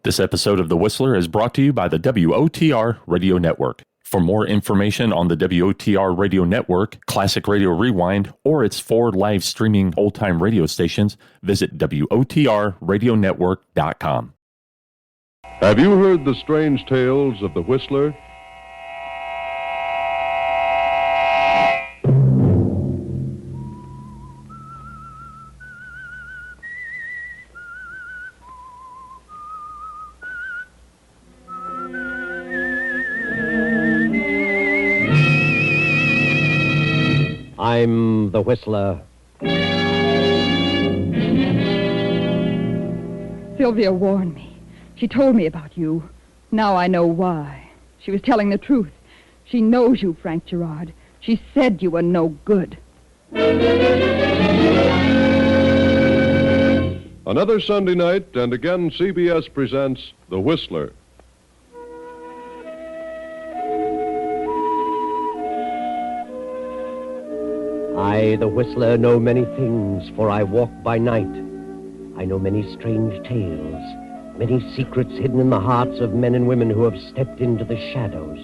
This episode of The Whistler is brought to you by the WOTR Radio Network. For more information on the WOTR Radio Network, Classic Radio Rewind, or its 4 live streaming old-time radio stations, visit WOTRradionetwork.com. Have you heard the strange tales of the Whistler? I'm the Whistler. Sylvia warned me. She told me about you. Now I know why. She was telling the truth. She knows you, Frank Gerard. She said you were no good. Another Sunday night, and again CBS presents The Whistler. I, the Whistler, know many things, for I walk by night. I know many strange tales, many secrets hidden in the hearts of men and women who have stepped into the shadows.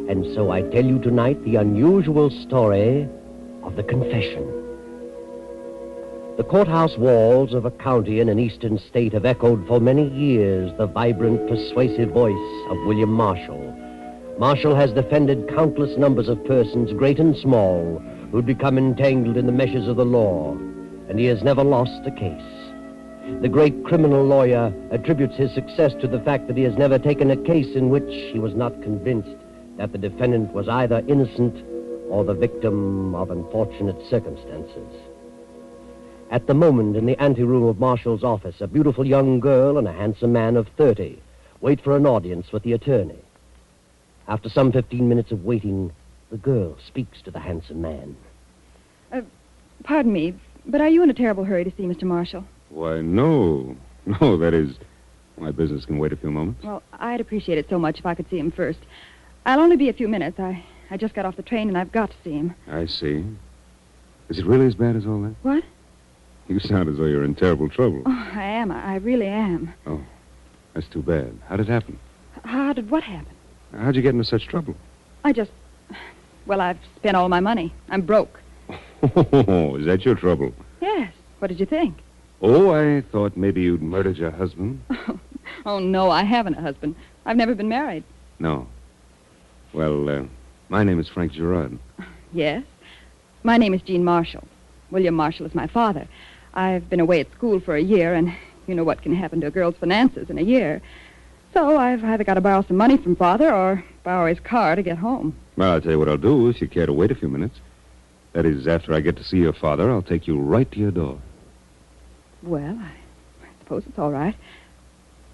And so I tell you tonight the unusual story of the confession. The courthouse walls of a county in an eastern state have echoed for many years the vibrant, persuasive voice of William Marshall. Marshall has defended countless numbers of persons, great and small, who'd become entangled in the meshes of the law, and he has never lost a case. The great criminal lawyer attributes his success to the fact that he has never taken a case in which he was not convinced that the defendant was either innocent or the victim of unfortunate circumstances. At the moment, in the anteroom of Marshall's office, a beautiful young girl and a handsome man of 30 wait for an audience with the attorney. After some 15 minutes of waiting, the girl speaks to the handsome man. Pardon me, but are you in a terrible hurry to see Mr. Marshall? Why, no. No, that is, my business can wait a few moments. Well, I'd appreciate it so much if I could see him first. I'll only be a few minutes. I just got off the train and I've got to see him. I see. Is it really as bad as all that? What? You sound as though you're in terrible trouble. Oh, I am. I really am. Oh, that's too bad. How did it happen? How did what happen? How'd you get into such trouble? Well, I've spent all my money. I'm broke. Oh, is that your trouble? Yes. What did you think? Oh, I thought maybe you'd murdered your husband. Oh, no, I haven't a husband. I've never been married. No. Well, my name is Frank Gerard. Yes? My name is Jean Marshall. William Marshall is my father. I've been away at school for a year, and you know what can happen to a girl's finances in a year. So I've either got to borrow some money from Father or borrow his car to get home. Well, I'll tell you what I'll do if you care to wait a few minutes. That is, after I get to see your father, I'll take you right to your door. Well, I suppose it's all right.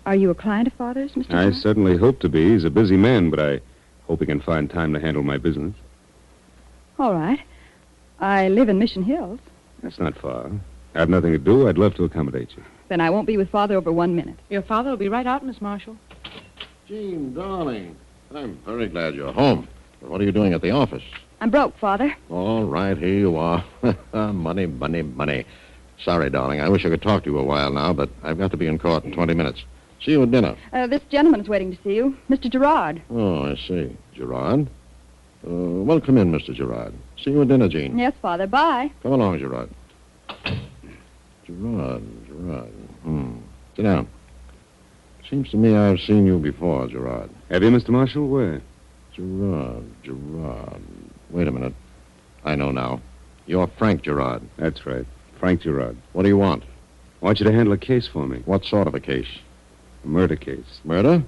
Are you a client of Father's, Mr. I Gerard? certainly hope to be. He's a busy man, but I hope he can find time to handle my business. All right. I live in Mission Hills. That's not far. I have nothing to do. I'd love to accommodate you. Then I won't be with Father over 1 minute. Your father will be right out, Miss Marshall. Jean, darling, I'm very glad you're home. But what are you doing at the office? I'm broke, Father. All right, here you are. Money, money, money. Sorry, darling. I wish I could talk to you a while now, but I've got to be in court in 20 minutes. See you at dinner. This gentleman is waiting to see you, Mr. Gerard. Oh, I see. Gerard? Well, come in, Mr. Gerard. See you at dinner, Jean. Yes, Father. Bye. Come along, Gerard. Gerard. Sit down. Seems to me I've seen you before, Gerard. Have you, Mr. Marshall? Where? Gerard. Wait a minute. I know now. You're Frank Gerard. That's right. Frank Gerard. What do you want? I want you to handle a case for me. What sort of a case? A murder case. Murder?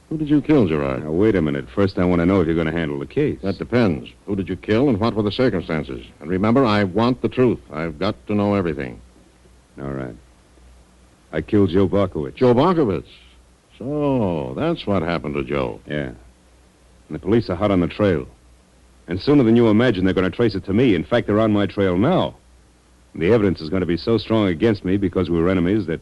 Who did you kill, Gerard? Now, wait a minute. First, I want to know if you're going to handle the case. That depends. Who did you kill and what were the circumstances? And remember, I want the truth. I've got to know everything. All right. I killed Joe Barkowitz. Joe Barkowitz? So, that's what happened to Joe. Yeah. And the police are hot on the trail. And sooner than you imagine, they're going to trace it to me. In fact, they're on my trail now. And the evidence is going to be so strong against me because we were enemies that,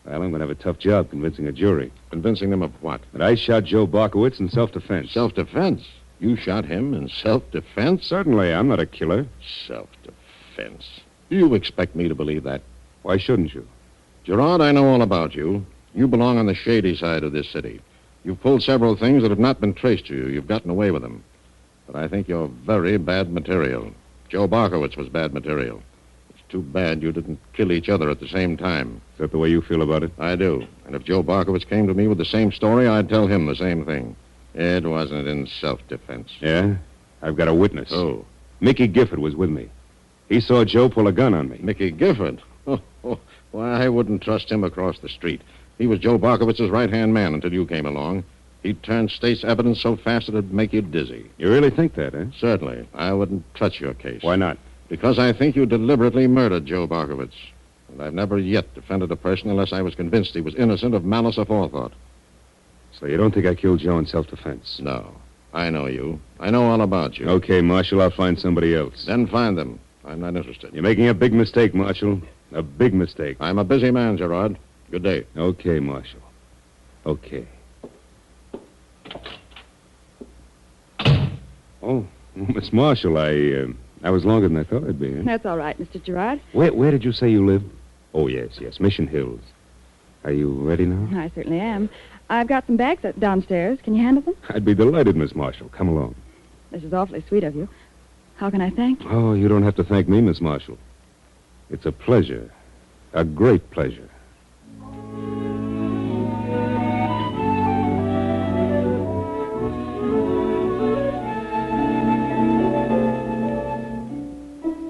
well, I'm going to have a tough job convincing a jury. Convincing them of what? That I shot Joe Barkowitz in self-defense. Self-defense? You shot him in self-defense? Certainly, I'm not a killer. Self-defense. Do you expect me to believe that? Why shouldn't you? Gerard, I know all about you. You belong on the shady side of this city. You've pulled several things that have not been traced to you. You've gotten away with them. But I think you're very bad material. Joe Barkowitz was bad material. It's too bad you didn't kill each other at the same time. Is that the way you feel about it? I do. And if Joe Barkowitz came to me with the same story, I'd tell him the same thing. It wasn't in self-defense. Yeah? I've got a witness. Oh. Mickey Gifford was with me. He saw Joe pull a gun on me. Mickey Gifford? Why, I wouldn't trust him across the street. He was Joe Barkowitz's right-hand man until you came along. He'd turn state's evidence so fast it'd make you dizzy. You really think that, eh? Certainly. I wouldn't touch your case. Why not? Because I think you deliberately murdered Joe Barkowitz. And I've never yet defended a person unless I was convinced he was innocent of malice aforethought. So you don't think I killed Joe in self-defense? No. I know you. I know all about you. Okay, Marshal, I'll find somebody else. Then find them. I'm not interested. You're making a big mistake, Marshal. A big mistake. I'm a busy man, Gerard. Good day. Okay, Marshal. Okay. Oh, Miss Marshall, I was longer than I thought I'd be. That's all right, Mr. Gerard. Where did you say you lived? Oh, yes, Mission Hills. Are you ready now? I certainly am. I've got some bags downstairs. Can you handle them? I'd be delighted, Miss Marshall. Come along. This is awfully sweet of you. How can I thank you? Oh, you don't have to thank me, Miss Marshall. It's a pleasure. A great pleasure.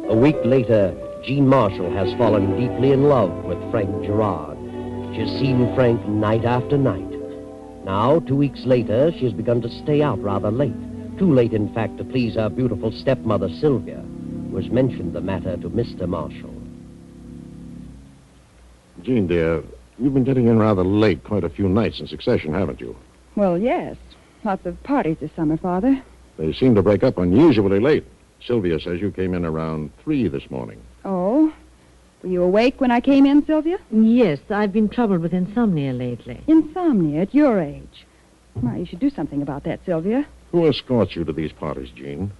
A week later, Jean Marshall has fallen deeply in love with Frank Gerard. She has seen Frank night after night. Now, 2 weeks later, she has begun to stay out rather late. Too late, in fact, to please her beautiful stepmother, Sylvia, who has mentioned the matter to Mr. Marshall. Jean, dear, you've been getting in rather late quite a few nights in succession, haven't you? Well, yes. Lots of parties this summer, Father. They seem to break up unusually late. Sylvia says you came in around 3 this morning. Oh? Were you awake when I came in, Sylvia? Yes, I've been troubled with insomnia lately. Insomnia at your age. Well, you should do something about that, Sylvia. Who escorts you to these parties, Jean?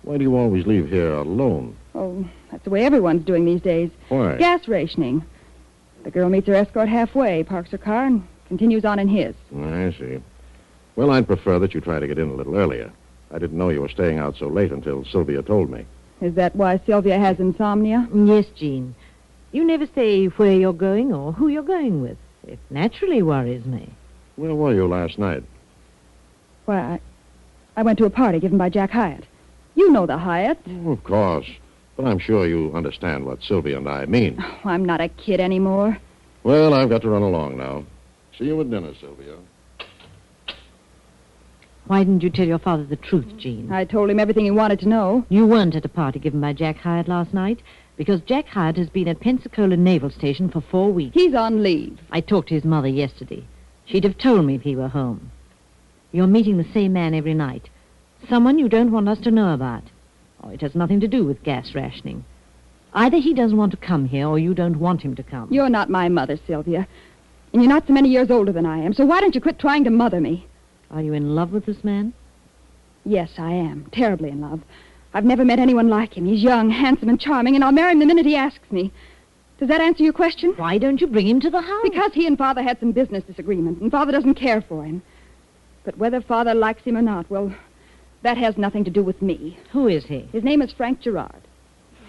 Why do you always leave here alone? Oh, that's the way everyone's doing these days. Why? Gas rationing. The girl meets her escort halfway, parks her car, and continues on in his. I see. Well, I'd prefer that you try to get in a little earlier. I didn't know you were staying out so late until Sylvia told me. Is that why Sylvia has insomnia? Yes, Jean. You never say where you're going or who you're going with. It naturally worries me. Where were you last night? Why, I went to a party given by Jack Hyatt. You know the Hyatt. Oh, of course. But I'm sure you understand what Sylvia and I mean. Oh, I'm not a kid anymore. Well, I've got to run along now. See you at dinner, Sylvia. Why didn't you tell your father the truth, Jean? I told him everything he wanted to know. You weren't at a party given by Jack Hyatt last night because Jack Hyatt has been at Pensacola Naval Station for 4 weeks. He's on leave. I talked to his mother yesterday. She'd have told me if he were home. You're meeting the same man every night. Someone you don't want us to know about. Oh, it has nothing to do with gas rationing. Either he doesn't want to come here or you don't want him to come. You're not my mother, Sylvia. And you're not so many years older than I am, so why don't you quit trying to mother me? Are you in love with this man? Yes, I am. Terribly in love. I've never met anyone like him. He's young, handsome, and charming, and I'll marry him the minute he asks me. Does that answer your question? Why don't you bring him to the house? Because he and Father had some business disagreement, and Father doesn't care for him. But whether Father likes him or not, well, that has nothing to do with me. Who is he? His name is Frank Gerard.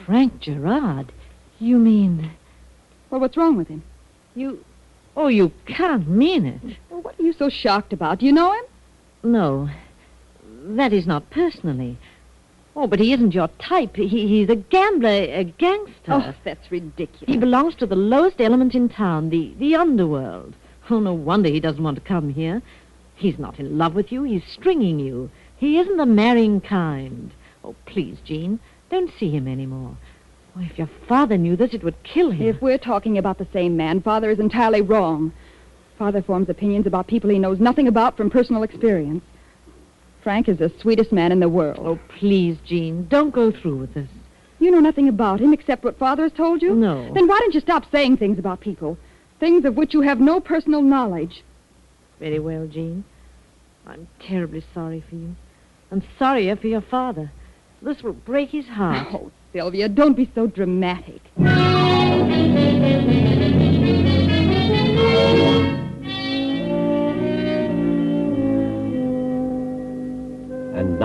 Frank Gerard? You mean... Well, what's wrong with him? You... Oh, you can't mean it. Well, what are you so shocked about? Do you know him? No. That is not personally. Oh, but he isn't your type. He's a gambler, a gangster. Oh, that's ridiculous. He belongs to the lowest element in town, the underworld. Oh, no wonder he doesn't want to come here. He's not in love with you. He's stringing you. He isn't the marrying kind. Oh, please, Jean, don't see him anymore. Oh, if your father knew this, it would kill him. If we're talking about the same man, Father is entirely wrong. Father forms opinions about people he knows nothing about from personal experience. Frank is the sweetest man in the world. Oh, please, Jean, don't go through with this. You know nothing about him except what Father has told you? No. Then why don't you stop saying things about people? Things of which you have no personal knowledge. Very well, Jean. I'm terribly sorry for you. I'm sorrier for your father. This will break his heart. Oh, Sylvia, don't be so dramatic.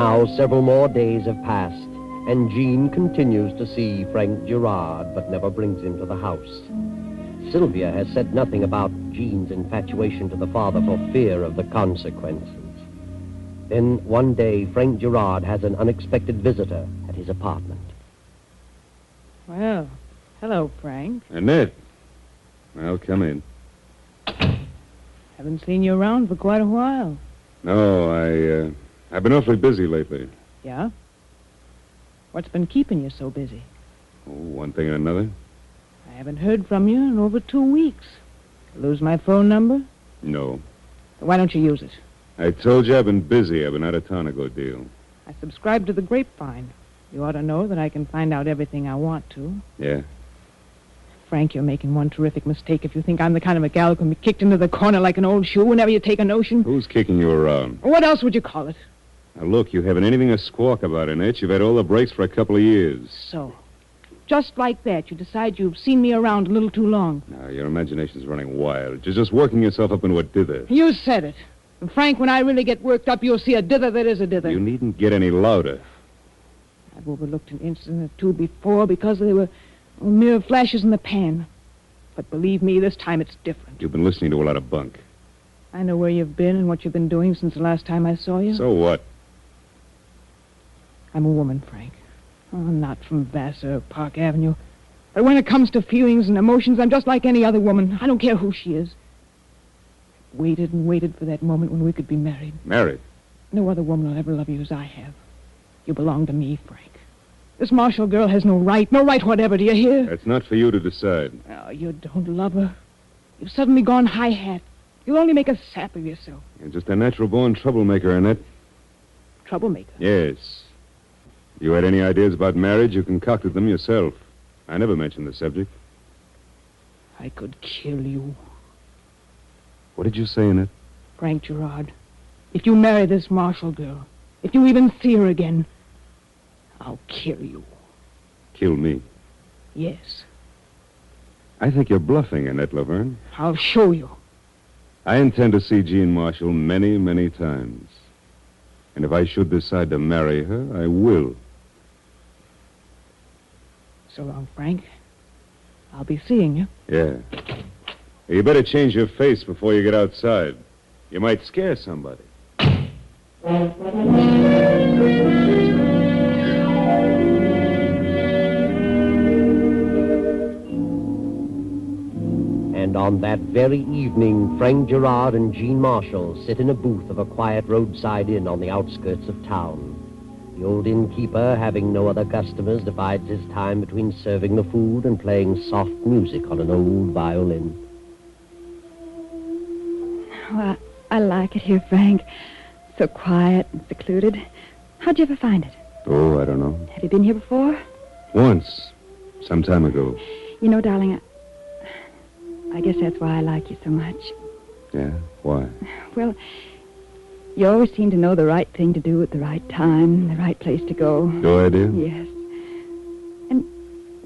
Now, several more days have passed, and Jean continues to see Frank Gerard, but never brings him to the house. Sylvia has said nothing about Jean's infatuation to the father for fear of the consequences. Then, one day, Frank Gerard has an unexpected visitor at his apartment. Well, hello, Frank. Annette. Well, come in. Haven't seen you around for quite a while. No, I've been awfully busy lately. Yeah? What's been keeping you so busy? Oh, one thing and another. I haven't heard from you in over 2 weeks. Lose my phone number? No. Why don't you use it? I told you I've been busy. I've been out of town a good deal. I subscribe to the Grapevine. You ought to know that I can find out everything I want to. Yeah? Frank, you're making one terrific mistake if you think I'm the kind of a gal who can be kicked into the corner like an old shoe whenever you take a notion. Who's kicking you around? What else would you call it? Now, look, you haven't anything to squawk about, Annette. You've had all the breaks for a couple of years. So, just like that, you decide you've seen me around a little too long. Now, your imagination's running wild. You're just working yourself up into a dither. You said it. And Frank, when I really get worked up, you'll see a dither that is a dither. You needn't get any louder. I've overlooked an incident or two before because they were mere flashes in the pan. But believe me, this time it's different. You've been listening to a lot of bunk. I know where you've been and what you've been doing since the last time I saw you. So what? I'm a woman, Frank. Oh, not from Vassar or Park Avenue. But when it comes to feelings and emotions, I'm just like any other woman. I don't care who she is. Waited and waited for that moment when we could be married. Married? No other woman will ever love you as I have. You belong to me, Frank. This Marshall girl has no right whatever, do you hear? That's not for you to decide. Oh, you don't love her. You've suddenly gone high hat. You'll only make a sap of yourself. You're just a natural-born troublemaker, Annette. Troublemaker? Yes. If you had any ideas about marriage, you concocted them yourself. I never mentioned the subject. I could kill you. What did you say, Annette? Frank Gerard, if you marry this Marshall girl, if you even see her again, I'll kill you. Kill me? Yes. I think you're bluffing, Annette Laverne. I'll show you. I intend to see Jean Marshall many, many times. And if I should decide to marry her, I will. So long, Frank. I'll be seeing you. Yeah. You better change your face before you get outside. You might scare somebody. And on that very evening, Frank Gerard and Jean Marshall sit in a booth of a quiet roadside inn on the outskirts of town. The old innkeeper, having no other customers, divides his time between serving the food and playing soft music on an old violin. Oh, I like it here, Frank. So quiet and secluded. How'd you ever find it? Oh, I don't know. Have you been here before? Once. Some time ago. You know, darling, I guess that's why I like you so much. Yeah? Why? Well, you always seem to know the right thing to do at the right time, the right place to go. Do I, dear? Yes. And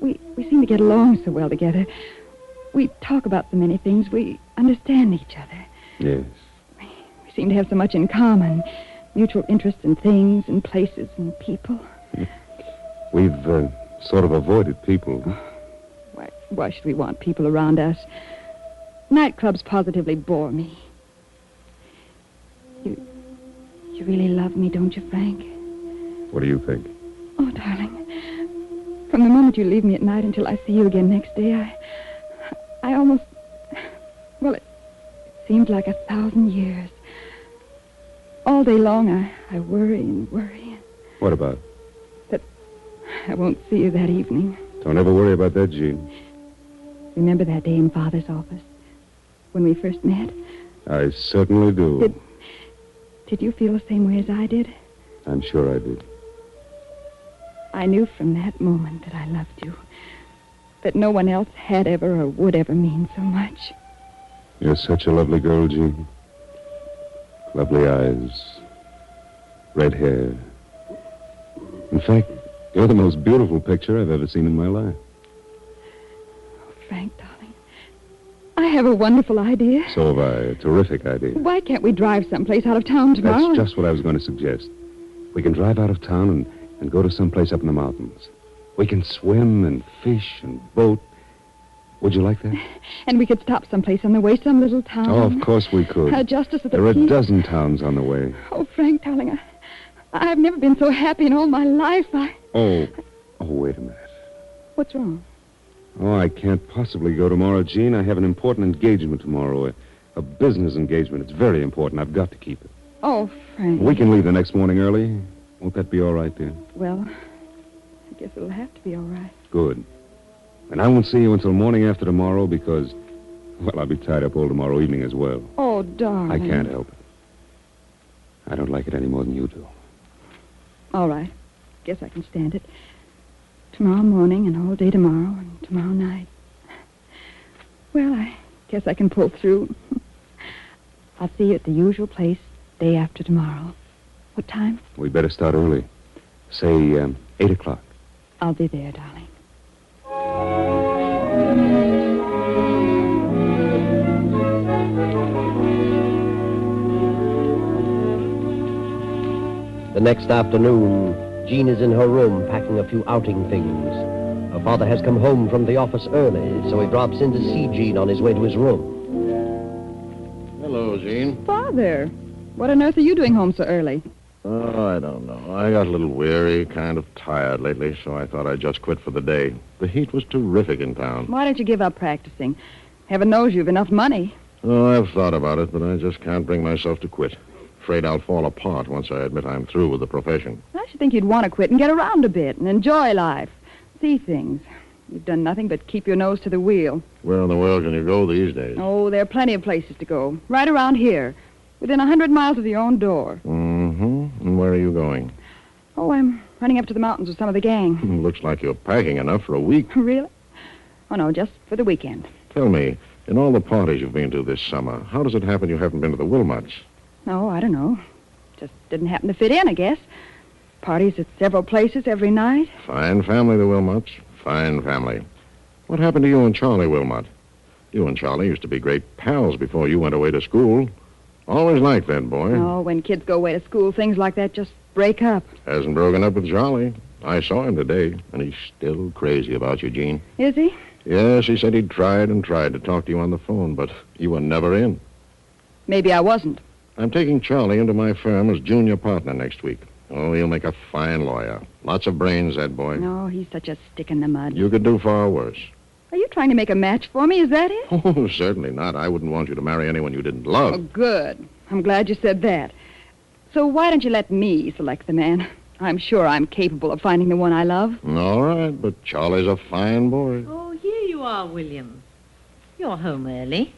we seem to get along so well together. We talk about so many things. We understand each other. Yes. We seem to have so much in common. Mutual interest in things and places and people. We've sort of avoided people. Why should we want people around us? Nightclubs positively bore me. You really love me, don't you, Frank? What do you think? Oh, darling. From the moment you leave me at night until I see you again next day, I almost... Well, it seems like 1,000 years. All day long, I worry and worry. What about? That I won't see you that evening. Don't ever worry about that, Jean. Remember that day in Father's office? When we first met? I certainly do. Did you feel the same way as I did? I'm sure I did. I knew from that moment that I loved you. That no one else had ever or would ever mean so much. You're such a lovely girl, Jean. Lovely eyes. Red hair. In fact, you're the most beautiful picture I've ever seen in my life. Oh, Frank, darling. I have a wonderful idea. So have I. A terrific idea. Why can't we drive someplace out of town tomorrow? That's just what I was going to suggest. We can drive out of town and go to someplace up in the mountains. We can swim and fish and boat. Would you like that? And we could stop someplace on the way, some little town. Oh, of course we could. Just as at the There are a peak. dozen towns on the way. Oh, Frank, darling, I've never been so happy in all my life. Oh, wait a minute. What's wrong? Oh, I can't possibly go tomorrow, Jean. I have an important engagement tomorrow. A business engagement. It's very important. I've got to keep it. Oh, Frank. We can leave the next morning early. Won't that be all right, dear? Well, I guess it'll have to be all right. Good. And I won't see you until morning after tomorrow because, well, I'll be tied up all tomorrow evening as well. Oh, darling. I can't help it. I don't like it any more than you do. All right. Guess I can stand it. Tomorrow morning and all day tomorrow and tomorrow night. Well, I guess I can pull through. I'll see you at the usual place day after tomorrow. What time? We better start early. Say, 8 o'clock. I'll be there, darling. The next afternoon, Jean is in her room packing a few outing things. Her father has come home from the office early, so he drops in to see Jean on his way to his room. Hello, Jean. Father, what on earth are you doing home so early? Oh, I don't know. I got a little weary, kind of tired lately, so I thought I'd just quit for the day. The heat was terrific in town. Why don't you give up practicing? Heaven knows you've enough money. Oh, I've thought about it, but I just can't bring myself to quit. Afraid I'll fall apart once I admit I'm through with the profession. I should think you'd want to quit and get around a bit and enjoy life. See things. You've done nothing but keep your nose to the wheel. Where in the world can you go these days? Oh, there are plenty of places to go. Right around here. Within 100 miles of your own door. Mm-hmm. And where are you going? Oh, I'm running up to the mountains with some of the gang. Looks like you're packing enough for a week. Really? Oh, no, just for the weekend. Tell me, in all the parties you've been to this summer, how does it happen you haven't been to the Wilmots? Oh, I don't know. Just didn't happen to fit in, I guess. Parties at several places every night. Fine family, the Wilmots. Fine family. What happened to you and Charlie Wilmot? You and Charlie used to be great pals before you went away to school. Always liked that boy. Oh, when kids go away to school, things like that just break up. Hasn't broken up with Charlie. I saw him today, and he's still crazy about you, Jean. Is he? Yes, he said he'd tried and tried to talk to you on the phone, but you were never in. Maybe I wasn't. I'm taking Charlie into my firm as junior partner next week. Oh, he'll make a fine lawyer. Lots of brains, that boy. No, he's such a stick in the mud. You could do far worse. Are you trying to make a match for me? Is that it? Oh, certainly not. I wouldn't want you to marry anyone you didn't love. Oh, good. I'm glad you said that. So why don't you let me select the man? I'm sure I'm capable of finding the one I love. All right, but Charlie's a fine boy. Oh, here you are, William. You're home early.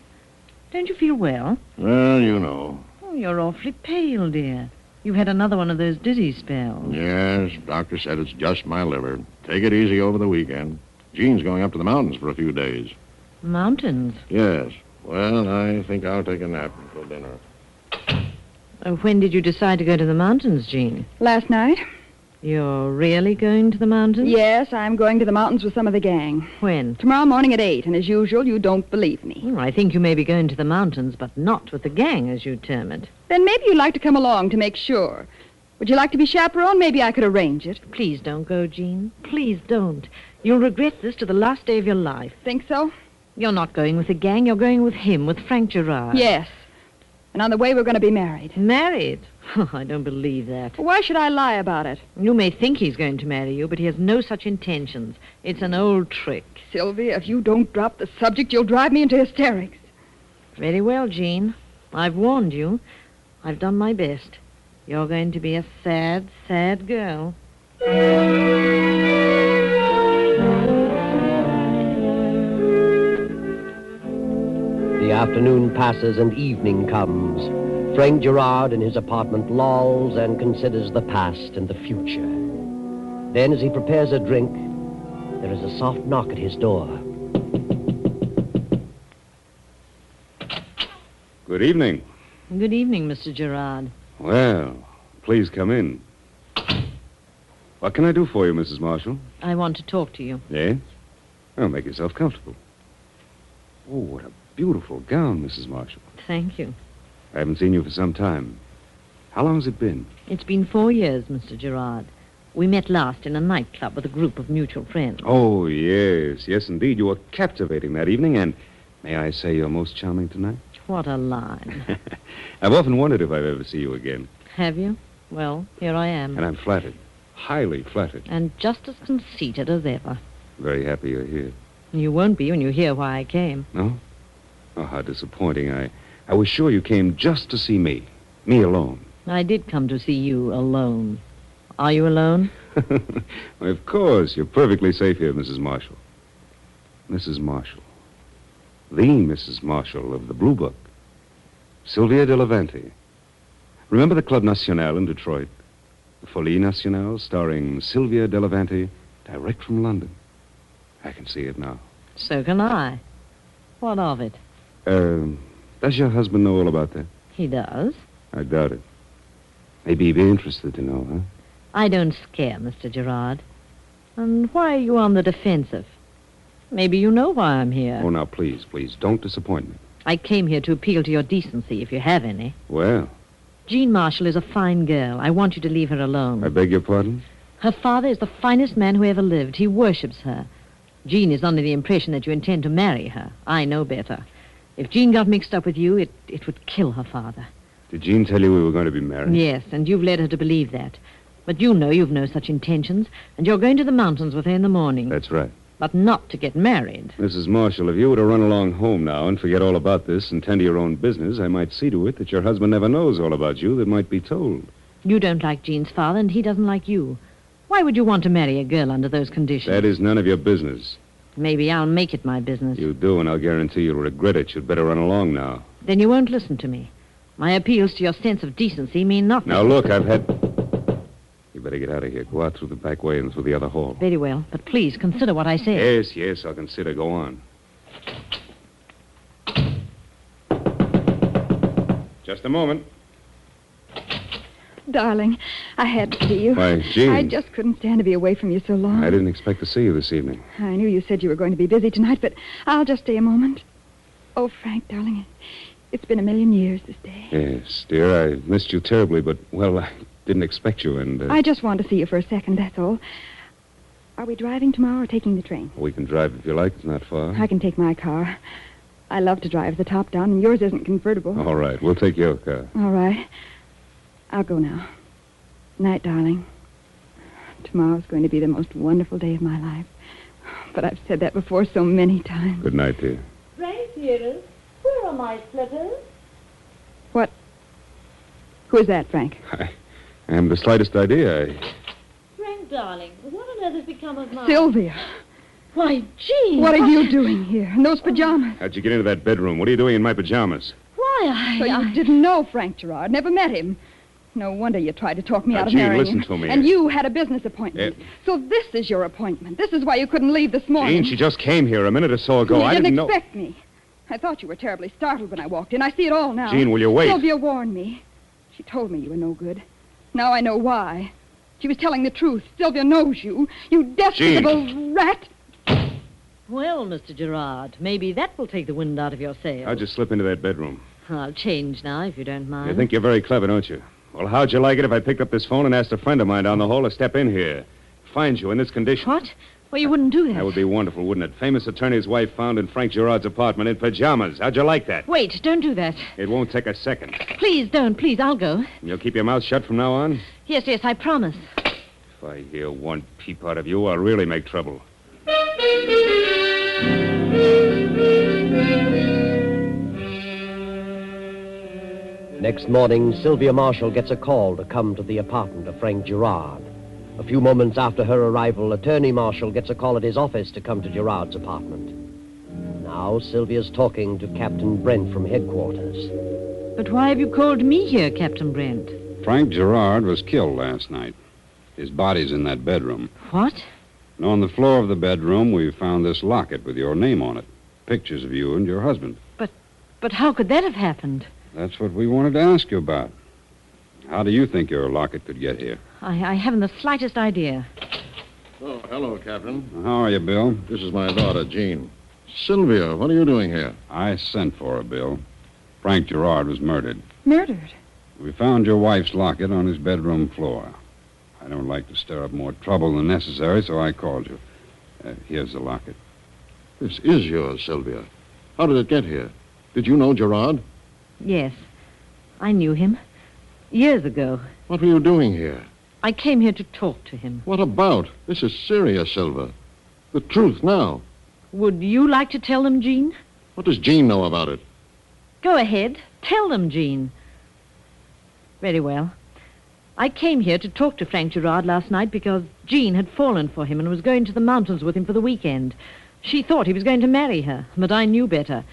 Don't you feel well? Well, you know. Oh, you're awfully pale, dear. You've had another one of those dizzy spells. Yes, doctor said it's just my liver. Take it easy over the weekend. Jean's going up to the mountains for a few days. Mountains? Yes. Well, I think I'll take a nap until dinner. When did you decide to go to the mountains, Jean? Last night? You're really going to the mountains? Yes, I'm going to the mountains with some of the gang. When? Tomorrow morning at 8, and as usual, you don't believe me. I think you may be going to the mountains, but not with the gang, as you term it. Then maybe you'd like to come along to make sure. Would you like to be chaperone? Maybe I could arrange it. Please don't go, Jean. Please don't. You'll regret this to the last day of your life. Think so? You're not going with the gang. You're going with him, with Frank Gerard. Yes. And on the way, we're going to be married. Married? I don't believe that. Why should I lie about it? You may think he's going to marry you, but he has no such intentions. It's an old trick. Sylvia, if you don't drop the subject, you'll drive me into hysterics. Very well, Jean. I've warned you. I've done my best. You're going to be a sad, sad girl. The afternoon passes and evening comes. Frank Gerard in his apartment lolls and considers the past and the future. Then, as he prepares a drink, there is a soft knock at his door. Good evening. Good evening, Mr. Gerard. Well, please come in. What can I do for you, Mrs. Marshall? I want to talk to you. Yes? Well, make yourself comfortable. Oh, what a beautiful gown, Mrs. Marshall. Thank you. I haven't seen you for some time. How long has it been? It's been 4 years, Mr. Gerard. We met last in a nightclub with a group of mutual friends. Oh, yes. Yes, indeed. You were captivating that evening, and may I say you're most charming tonight? What a line. I've often wondered if I'd ever see you again. Have you? Well, here I am. And I'm flattered. Highly flattered. And just as conceited as ever. Very happy you're here. You won't be when you hear why I came. No? Oh, how disappointing. I was sure you came just to see me. Me alone. I did come to see you alone. Are you alone? Well, of course. You're perfectly safe here, Mrs. Marshall. Mrs. Marshall. The Mrs. Marshall of the Blue Book. Sylvia de Levante. Remember the Club National in Detroit? The Folie Nationale, starring Sylvia de Levante, direct from London. I can see it now. So can I. What of it? Does your husband know all about that? He does. I doubt it. Maybe he'd be interested to know, huh? I don't scare, Mr. Gerard. And why are you on the defensive? Maybe you know why I'm here. Oh, now, please, don't disappoint me. I came here to appeal to your decency, if you have any. Well, Jean Marshall is a fine girl. I want you to leave her alone. I beg your pardon? Her father is the finest man who ever lived. He worships her. Jean is under the impression that you intend to marry her. I know better. If Jean got mixed up with you, it would kill her father. Did Jean tell you we were going to be married? Yes, and you've led her to believe that. But you know you've no such intentions, and you're going to the mountains with her in the morning. That's right. But not to get married. Mrs. Marshall, if you were to run along home now and forget all about this and tend to your own business, I might see to it that your husband never knows all about you that might be told. You don't like Jean's father, and he doesn't like you. Why would you want to marry a girl under those conditions? That is none of your business. Maybe I'll make it my business. You do, and I'll guarantee you'll regret it. You'd better run along now. Then you won't listen to me. My appeals to your sense of decency mean nothing. Now, look, I've had... You better get out of here. Go out through the back way and through the other hall. Very well, but please consider what I say. Yes, I'll consider. Go on. Just a moment. Darling, I had to see you. Why, Jean. I just couldn't stand to be away from you so long. I didn't expect to see you this evening. I knew you said you were going to be busy tonight, but I'll just stay a moment. Oh, Frank, darling, it's been 1,000,000 years this day. Yes, dear, I missed you terribly, but, well, I didn't expect you, and... I just wanted to see you for a second, that's all. Are we driving tomorrow or taking the train? We can drive if you like. It's not far. I can take my car. I love to drive the top down, and yours isn't convertible. All right, we'll take your car. All right. I'll go now. Night, darling. Tomorrow's going to be the most wonderful day of my life. But I've said that before so many times. Good night, dear. Frank, dearest, where are my slippers? What? Who is that, Frank? I haven't the slightest idea. Frank, darling, what on earth has become of my... Sylvia. Why, Jean! What are you doing here in those pajamas? How'd you get into that bedroom? What are you doing in my pajamas? Why, So you didn't know Frank Gerard, never met him. No wonder you tried to talk me Now, out of Jean, marrying listen him. to me. And you had a business appointment. So this is your appointment. This is why you couldn't leave this morning. Jean, she just came here a minute or so ago. You I didn't know... expect me. I thought you were terribly startled when I walked in. I see it all now. Jean, will you wait? Sylvia warned me. She told me you were no good. Now I know why. She was telling the truth. Sylvia knows you. You despicable rat. Well, Mr. Gerard, maybe that will take the wind out of your sails. How'd you slip into that bedroom? I'll change now, if you don't mind. You think you're very clever, don't you? Well, how'd you like it if I picked up this phone and asked a friend of mine down the hall to step in here? Find you in this condition. What? Well, you wouldn't do that. That would be wonderful, wouldn't it? Famous attorney's wife found in Frank Gerard's apartment in pajamas. How'd you like that? Wait, don't do that. It won't take a second. Please don't. Please, I'll go. You'll keep your mouth shut from now on? Yes, I promise. If I hear one peep out of you, I'll really make trouble. Next morning, Sylvia Marshall gets a call to come to the apartment of Frank Gerard. A few moments after her arrival, Attorney Marshall gets a call at his office to come to Gerard's apartment. Now, Sylvia's talking to Captain Brent from headquarters. But why have you called me here, Captain Brent? Frank Gerard was killed last night. His body's in that bedroom. What? And on the floor of the bedroom, we found this locket with your name on it. Pictures of you and your husband. But how could that have happened? That's what we wanted to ask you about. How do you think your locket could get here? I haven't the slightest idea. Oh, hello, Captain. How are you, Bill? This is my daughter, Jean. Sylvia, what are you doing here? I sent for her, Bill. Frank Gerard was murdered. Murdered? We found your wife's locket on his bedroom floor. I don't like to stir up more trouble than necessary, so I called you. Here's the locket. This is yours, Sylvia. How did it get here? Did you know Gerard? Yes. I knew him. Years ago. What were you doing here? I came here to talk to him. What about? This is serious, Silver. The truth now. Would you like to tell them, Jean? What does Jean know about it? Go ahead. Tell them, Jean. Very well. I came here to talk to Frank Gerard last night because Jean had fallen for him and was going to the mountains with him for the weekend. She thought he was going to marry her, but I knew better.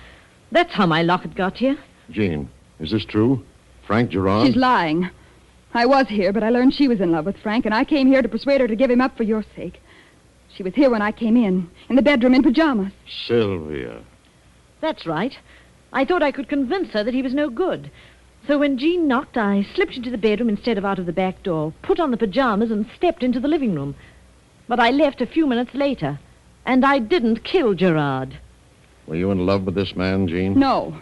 That's how my locket got here. Jean, is this true? Frank Gerard? She's lying. I was here, but I learned she was in love with Frank, and I came here to persuade her to give him up for your sake. She was here when I came in the bedroom in pajamas. Sylvia. That's right. I thought I could convince her that he was no good. So when Jean knocked, I slipped into the bedroom instead of out of the back door, put on the pajamas, and stepped into the living room. But I left a few minutes later, and I didn't kill Gerard. Were you in love with this man, Jean? No.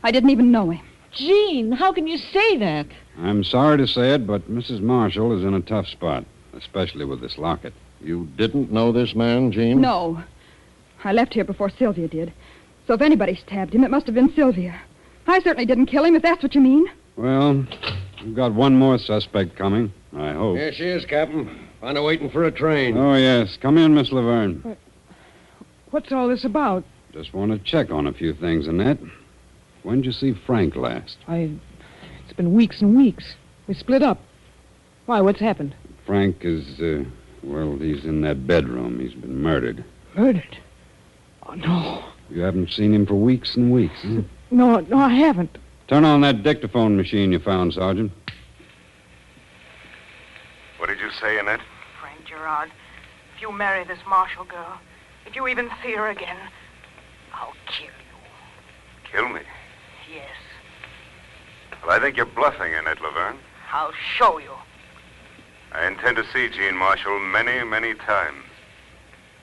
I didn't even know him. Jean, how can you say that? I'm sorry to say it, but Mrs. Marshall is in a tough spot, especially with this locket. You didn't know this man, Jean? No. I left here before Sylvia did. So if anybody stabbed him, it must have been Sylvia. I certainly didn't kill him, if that's what you mean. Well, we've got one more suspect coming, I hope. Here she is, Captain. Find her waiting for a train. Oh, yes. Come in, Miss Laverne. What's all this about? Just want to check on a few things, Annette. When'd you see Frank last? It's been weeks and weeks. We split up. Why, what's happened? Frank is, he's in that bedroom. He's been murdered. Murdered? Oh, no. You haven't seen him for weeks and weeks, huh? No, I haven't. Turn on that dictaphone machine you found, Sergeant. What did you say, Annette? Frank Gerard, if you marry this Marshall girl, if you even see her again, I'll kill you. Kill me? Yes. Well, I think you're bluffing, Annette Laverne. I'll show you. I intend to see Jean Marshall many, many times.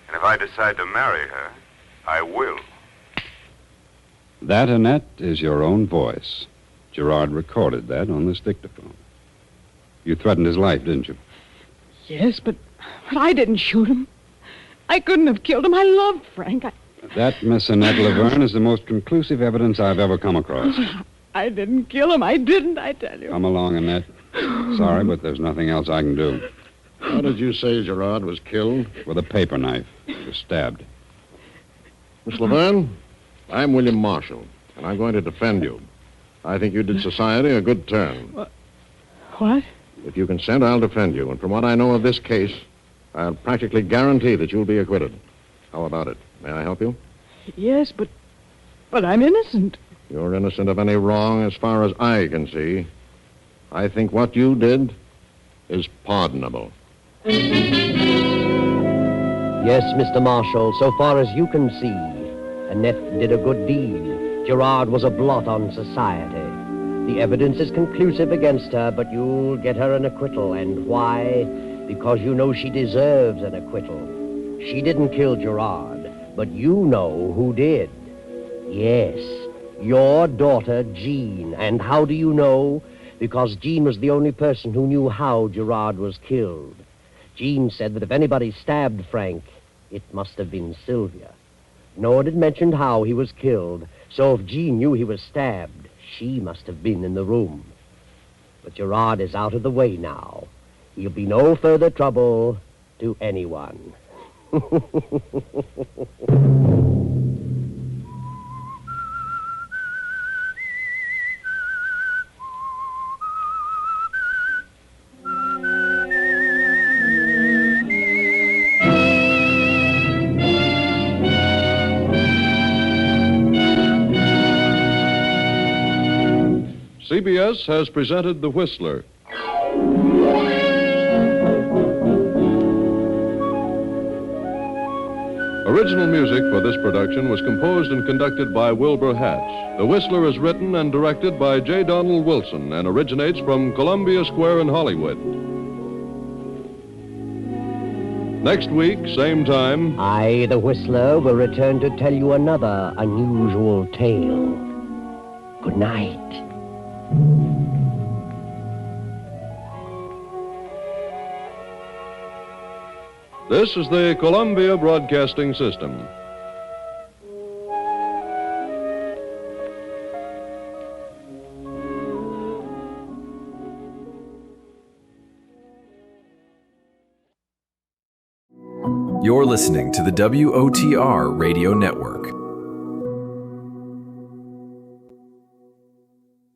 And if I decide to marry her, I will. That, Annette, is your own voice. Gerard recorded that on this dictaphone. You threatened his life, didn't you? Yes, but I didn't shoot him. I couldn't have killed him. I loved Frank. That, Miss Annette Laverne, is the most conclusive evidence I've ever come across. I didn't kill him. I didn't, I tell you. Come along, Annette. Sorry, but there's nothing else I can do. How did you say Gerard was killed? With a paper knife. He was stabbed. Miss Laverne, I'm William Marshall, and I'm going to defend you. I think you did society a good turn. What? If you consent, I'll defend you. And from what I know of this case, I'll practically guarantee that you'll be acquitted. How about it? May I help you? Yes, but I'm innocent. You're innocent of any wrong as far as I can see. I think what you did is pardonable. Yes, Mr. Marshall, so far as you can see, Annette did a good deed. Gerard was a blot on society. The evidence is conclusive against her, but you'll get her an acquittal. And why? Because you know she deserves an acquittal. She didn't kill Gerard, but you know who did. Yes, your daughter, Jean. And how do you know? Because Jean was the only person who knew how Gerard was killed. Jean said that if anybody stabbed Frank, it must have been Sylvia. Nor did mention how he was killed. So if Jean knew he was stabbed, she must have been in the room. But Gerard is out of the way now. He'll be no further trouble to anyone. CBS has presented The Whistler. Original music for this production was composed and conducted by Wilbur Hatch. The Whistler is written and directed by J. Donald Wilson and originates from Columbia Square in Hollywood. Next week, same time, I, the Whistler, will return to tell you another unusual tale. Good night. This is the Columbia Broadcasting System. You're listening to the WOTR Radio Network.